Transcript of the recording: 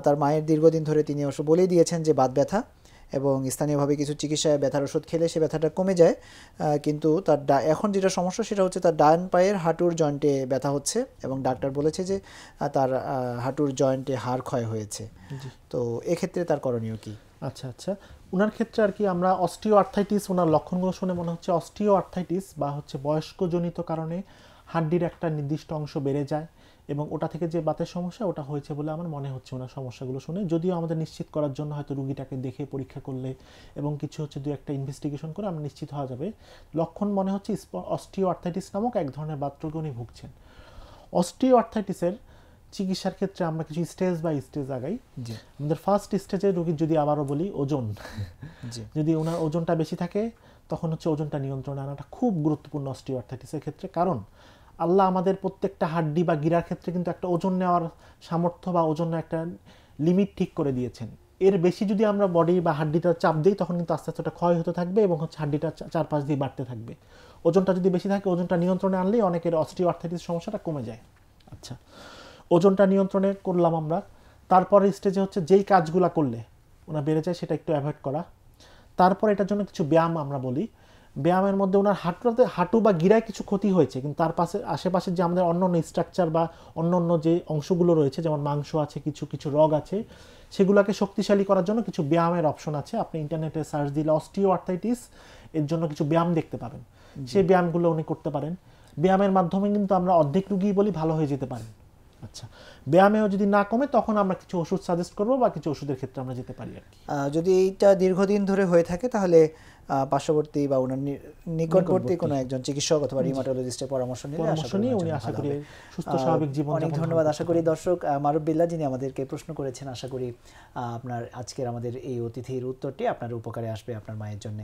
তার মায়ের দীর্ঘদিন ধরে তিনি অবশ্য বলেই দিয়েছেন যে বাত ব্যথা, এবং স্থানীয়ভাবে কিছু চিকিৎসায় ব্যথার ওষুধ খেলে সে ব্যথাটা কমে যায়। কিন্তু তার এখন যেটা সমস্যা সেটা হচ্ছে তার ডান পায়ের হাঁটুর জয়েন্টে ব্যথা হচ্ছে, এবং ডাক্তার বলেছে যে তার হাঁটুর জয়েন্টে হাড় ক্ষয় হয়েছে। তো এক্ষেত্রে তার করণীয় কি? আচ্ছা আচ্ছা, ওনার ক্ষেত্রে আর কি আমরা অস্টিও আর্থাইটিস, ওনার লক্ষণগুলো শুনে মনে হচ্ছে অস্টিও আর্থাইটিস বা হচ্ছে বয়স্কজনিত কারণে হাড্ডির একটা নির্দিষ্ট অংশ বেড়ে যায়, এবং ওটা থেকে যে বাতের সমস্যা ওটা হয়েছে বলে আমার মনে হচ্ছে ওনার সমস্যাগুলো শুনে। যদিও আমাদের নিশ্চিত করার জন্য হয়তো রুগীটাকে দেখে পরীক্ষা করলে এবং কিছু হচ্ছে দু একটা ইনভেস্টিগেশন করে আমরা নিশ্চিত হওয়া যাবে। লক্ষণ মনে হচ্ছে অস্টিও আর্থাইটিস নামক এক ধরনের বাতরোগে উনি ভুগছেন। অস্টিও আর্থাইটিসের চিকিৎসার ক্ষেত্রে আমরা কিছু স্টেজ বাই স্টেজ আগাই। আমাদের ফার্স্ট স্টেজে রোগীর যদি আবারও বলি ওজন, যদি ওনার ওজনটা বেশি থাকে তখন হচ্ছে ওজনটা নিয়ন্ত্রণে আনাটা খুব গুরুত্বপূর্ণ অস্টিও আর্থাইটিসের ক্ষেত্রে। কারণ আল্লাহ আমাদের প্রত্যেকটা হাড্ডি বা গিরার ক্ষেত্রে কিন্তু একটা ওজন নেওয়ার সামর্থ্য বা ওজনের একটা লিমিট ঠিক করে দিয়েছেন। এর বেশি যদি আমরা বডি বা হাড্ডিটা চাপ দিই তখন কিন্তু আস্তে আস্তে ওটা ক্ষয় হতে থাকবে এবং হচ্ছে হাড্ডিটা চারপাশ দিয়ে বাড়তে থাকবে। ওজনটা যদি বেশি থাকে, ওজনটা নিয়ন্ত্রণে আনলেই অনেকের অস্টিও আর্থাইটিস সমস্যাটা কমে যায়। আচ্ছা, ওজনটা নিয়ন্ত্রণে করলাম আমরা। তারপরে স্টেজে হচ্ছে যেই কাজগুলো করলে ওনার বেড়ে যায় সেটা একটু অ্যাভয়েড করা। তারপর এটার জন্য কিছু ব্যায়াম আমরা বলি। ব্যায়ামের মধ্যে ওনার হাঁটু বা গিরায় কিছু ক্ষতি হয়েছে, কিন্তু তার পাশে আশেপাশে যে আমাদের অন্য অন্য স্ট্রাকচার বা অন্য অন্য যে অংশগুলো রয়েছে, যেমন মাংস আছে, কিছু কিছু রগ আছে, সেগুলোকে শক্তিশালী করার জন্য কিছু ব্যায়ামের অপশন আছে। আপনি ইন্টারনেটে সার্চ দিলে অস্টিও আর্থাইটিস এর জন্য কিছু ব্যায়াম দেখতে পাবেন, সেই ব্যায়ামগুলো উনি করতে পারেন। ব্যায়ামের মাধ্যমে কিন্তু আমরা অর্ধেক রুগী বলি ভালো হয়ে যেতে পারেন। আচ্ছা, ব্যায়ামেও যদি না কমে তখন আমরা কিছু ওষুধ সাজেস্ট করবো বা কিছু ওষুধের ক্ষেত্রে আমরা যেতে পারি আর কি। যদি এইটা দীর্ঘদিন ধরে হয়ে থাকে তাহলে পার্শ্ববর্তী বা ওনার নিকটবর্তী কোনো একজন চিকিৎসক অথবা রিউমাটোলজিস্টের পরামর্শ নিয়ে উনি আশা করি সুস্থ স্বাভাবিক জীবন। অনেক ধন্যবাদ। আশা করি দর্শক মারুফ বিল্লাহ যিনি আমাদেরকে প্রশ্ন করেছেন, আশা করি আপনার আজকের আমাদের এই অতিথির উত্তরটি আপনার উপকারে আসবে আপনার মায়ের জন্য।